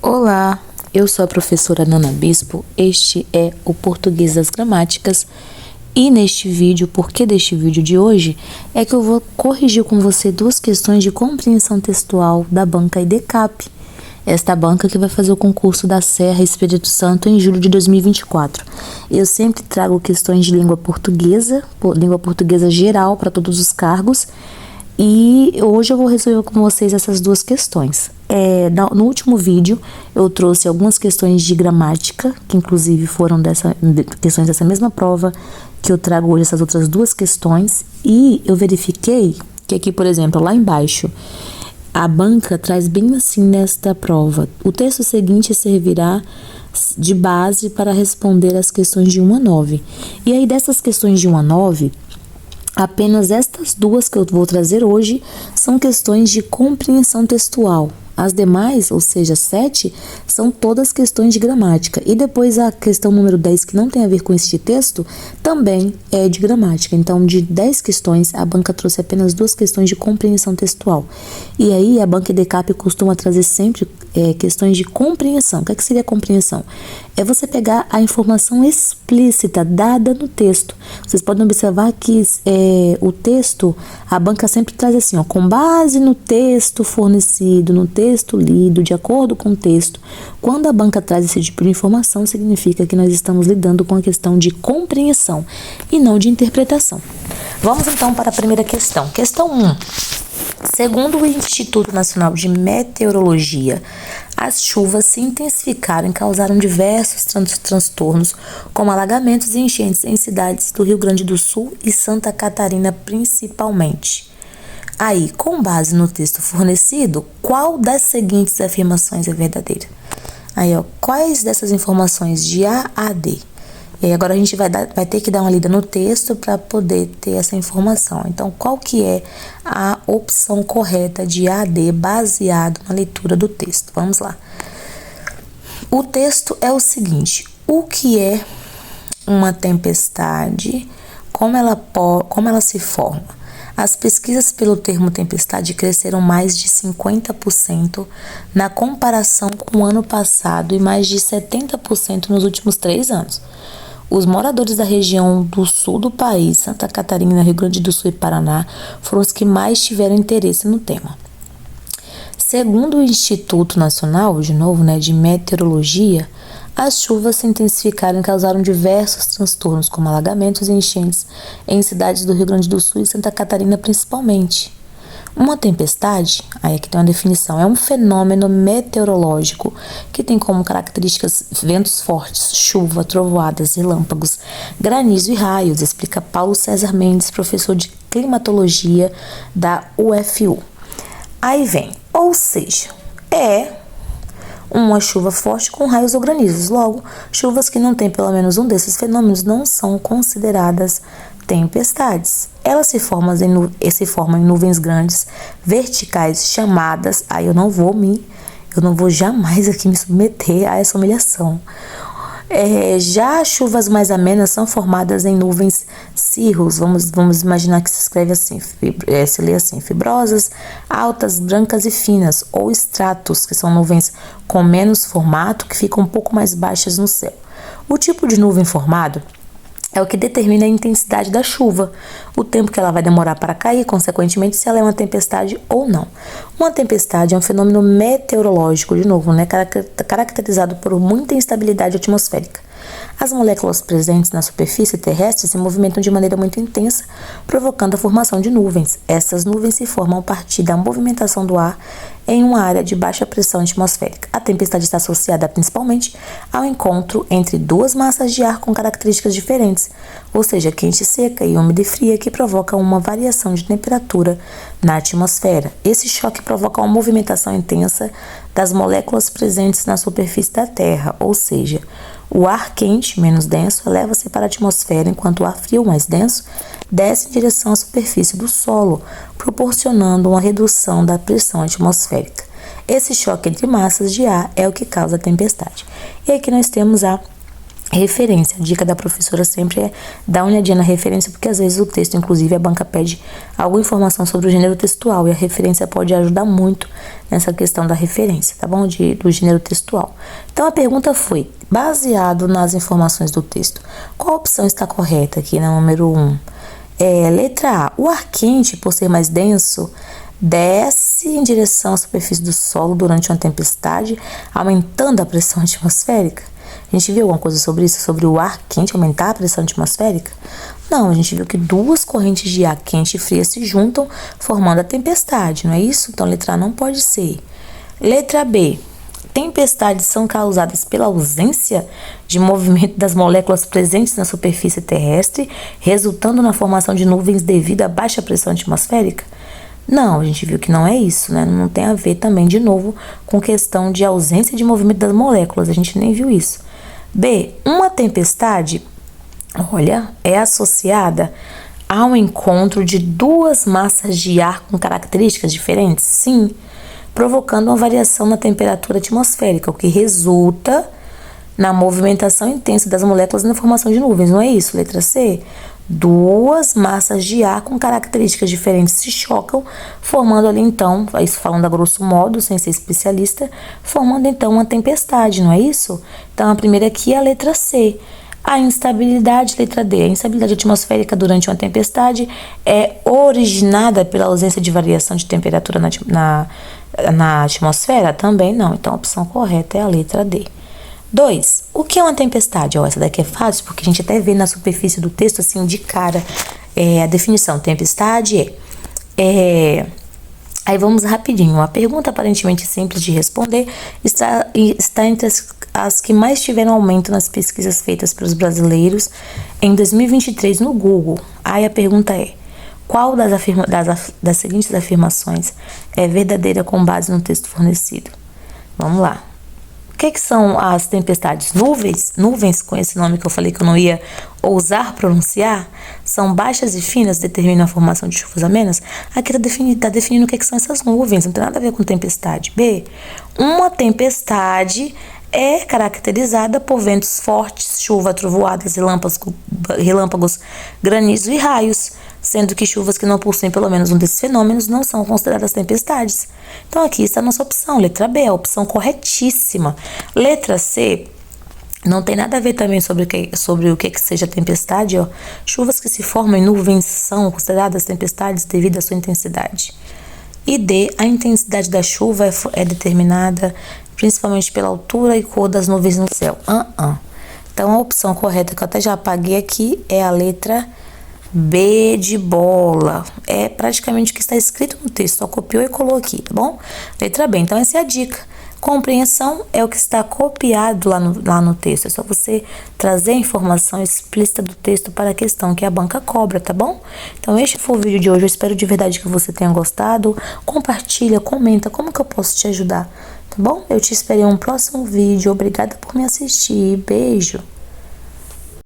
Olá, eu sou a professora Nana Bispo, este é o Português das Gramáticas e neste vídeo, o porquê deste vídeo de hoje, é que eu vou corrigir com você duas questões de compreensão textual da banca IDCAP, esta banca que vai fazer o concurso da Serra Espírito Santo em julho de 2024. Eu sempre trago questões de língua portuguesa geral para todos os cargos, e hoje eu vou resolver com vocês essas duas questões. No último vídeo eu trouxe algumas questões de gramática, que inclusive foram questões dessa mesma prova, que eu trago hoje essas outras duas questões, e eu verifiquei que aqui, por exemplo, lá embaixo, a banca traz bem assim nesta prova: o texto seguinte servirá de base para responder as questões de 1 a 9. E aí dessas questões de 1 a 9, apenas estas duas que eu vou trazer hoje são questões de compreensão textual. As demais, ou seja, 7, são todas questões de gramática. E depois a questão número 10, que não tem a ver com este texto, também é de gramática. Então, de 10 questões, a banca trouxe apenas 2 questões de compreensão textual. E aí, a banca IDCAP costuma trazer sempre questões de compreensão. O que seria compreensão? É você pegar a informação explícita dada no texto. Vocês podem observar que o texto, a banca sempre traz assim, com base no texto fornecido, no texto lido, de acordo com o texto. Quando a banca traz esse tipo de informação, significa que nós estamos lidando com a questão de compreensão e não de interpretação. Vamos então para a primeira questão. Questão 1. Segundo o Instituto Nacional de Meteorologia, as chuvas se intensificaram e causaram diversos transtornos, como alagamentos e enchentes em cidades do Rio Grande do Sul e Santa Catarina principalmente. Aí, com base no texto fornecido, qual das seguintes afirmações é verdadeira? Aí, quais dessas informações de A a D? E aí agora a gente vai ter que dar uma lida no texto para poder ter essa informação. Então, qual que é a opção correta de A a D baseado na leitura do texto? Vamos lá. O texto é o seguinte: o que é uma tempestade? Como ela se forma? As pesquisas pelo termo tempestade cresceram mais de 50% na comparação com o ano passado e mais de 70% nos últimos 3 anos. Os moradores da região do sul do país, Santa Catarina, Rio Grande do Sul e Paraná, foram os que mais tiveram interesse no tema. Segundo o Instituto Nacional, de Meteorologia, as chuvas se intensificaram e causaram diversos transtornos, como alagamentos e enchentes em cidades do Rio Grande do Sul e Santa Catarina principalmente. Uma tempestade, aí aqui tem uma definição, é um fenômeno meteorológico que tem como características ventos fortes, chuva, trovoadas, relâmpagos, granizo e raios, explica Paulo César Mendes, professor de climatologia da UFU. Aí vem, ou seja, é uma chuva forte com raios ou granizos. Logo, chuvas que não têm pelo menos um desses fenômenos não são consideradas tempestades. Elas se formam em nuvens grandes, verticais, chamadas. Aí eu não vou jamais aqui me submeter a essa humilhação. Já chuvas mais amenas são formadas em nuvens cirros. Vamos imaginar que se escreve assim, se lê assim: fibrosas, altas, brancas e finas, ou estratos, que são nuvens com menos formato, que ficam um pouco mais baixas no céu. O tipo de nuvem formado é o que determina a intensidade da chuva, o tempo que ela vai demorar para cair, consequentemente, se ela é uma tempestade ou não. Uma tempestade é um fenômeno meteorológico, caracterizado por muita instabilidade atmosférica. As moléculas presentes na superfície terrestre se movimentam de maneira muito intensa, provocando a formação de nuvens. Essas nuvens se formam a partir da movimentação do ar em uma área de baixa pressão atmosférica. A tempestade está associada principalmente ao encontro entre duas massas de ar com características diferentes, ou seja, quente, seca e úmida e fria, que provoca uma variação de temperatura na atmosfera. Esse choque provoca uma movimentação intensa das moléculas presentes na superfície da Terra, ou seja, o ar quente, menos denso, eleva-se para a atmosfera, enquanto o ar frio, mais denso, desce em direção à superfície do solo, proporcionando uma redução da pressão atmosférica. Esse choque entre massas de ar é o que causa a tempestade. E aqui nós temos a Referência. A dica da professora sempre é dar uma olhadinha na referência, porque às vezes o texto, inclusive a banca pede alguma informação sobre o gênero textual, e a referência pode ajudar muito nessa questão da referência, tá bom? Do gênero textual. Então a pergunta foi, baseado nas informações do texto, qual opção está correta aqui na número 1? Letra A. O ar quente, por ser mais denso, desce em direção à superfície do solo durante uma tempestade, aumentando a pressão atmosférica. A gente viu alguma coisa sobre isso, sobre o ar quente aumentar a pressão atmosférica? Não, a gente viu que duas correntes de ar quente e fria se juntam, formando a tempestade, não é isso? Então, letra A não pode ser. Letra B. Tempestades são causadas pela ausência de movimento das moléculas presentes na superfície terrestre, resultando na formação de nuvens devido à baixa pressão atmosférica? Não, a gente viu que não é isso, né? Não tem a ver também, de novo, com questão de ausência de movimento das moléculas. A gente nem viu isso. B. Uma tempestade, olha, é associada ao encontro de duas massas de ar com características diferentes? Sim, provocando uma variação na temperatura atmosférica, o que resulta na movimentação intensa das moléculas e na formação de nuvens. Não é isso? Letra C. Duas massas de ar com características diferentes se chocam, formando ali então, isso falando a grosso modo, sem ser especialista, formando então uma tempestade, não é isso? Então a primeira aqui é a letra C. A instabilidade, letra D. A instabilidade atmosférica durante uma tempestade é originada pela ausência de variação de temperatura na atmosfera? Também não. Então a opção correta é a letra D. 2. O que é uma tempestade? Essa daqui é fácil, porque a gente até vê na superfície do texto, assim, de cara, a definição. Tempestade Aí vamos rapidinho. A pergunta aparentemente simples de responder está entre as que mais tiveram aumento nas pesquisas feitas pelos brasileiros em 2023 no Google. Aí a pergunta é, qual das seguintes afirmações é verdadeira com base no texto fornecido? Vamos lá. O que são as tempestades? Nuvens, com esse nome que eu falei que eu não ia ousar pronunciar, são baixas e finas, determinam a formação de chuvas amenas. Aqui está definindo o que são essas nuvens, não tem nada a ver com tempestade. B. Uma tempestade é caracterizada por ventos fortes, chuva, trovoadas, relâmpagos, granizo e raios, sendo que chuvas que não possuem pelo menos um desses fenômenos não são consideradas tempestades. Então aqui está a nossa opção, letra B, a opção corretíssima. Letra C não tem nada a ver também sobre o que seja tempestade. Ó. Chuvas que se formam em nuvens são consideradas tempestades devido à sua intensidade. E D, a intensidade da chuva é determinada principalmente pela altura e cor das nuvens no céu. Então a opção correta, que eu até já apaguei aqui, é a letra B de bola. É praticamente o que está escrito no texto, só copiou e colou aqui, tá bom? Letra B, então essa é a dica. Compreensão é o que está copiado lá no texto. É só você trazer a informação explícita do texto para a questão que a banca cobra, tá bom? Então este foi o vídeo de hoje. Eu espero de verdade que você tenha gostado. Compartilha, comenta como que eu posso te ajudar, tá bom? Eu te espero em um próximo vídeo. Obrigada por me assistir. Beijo!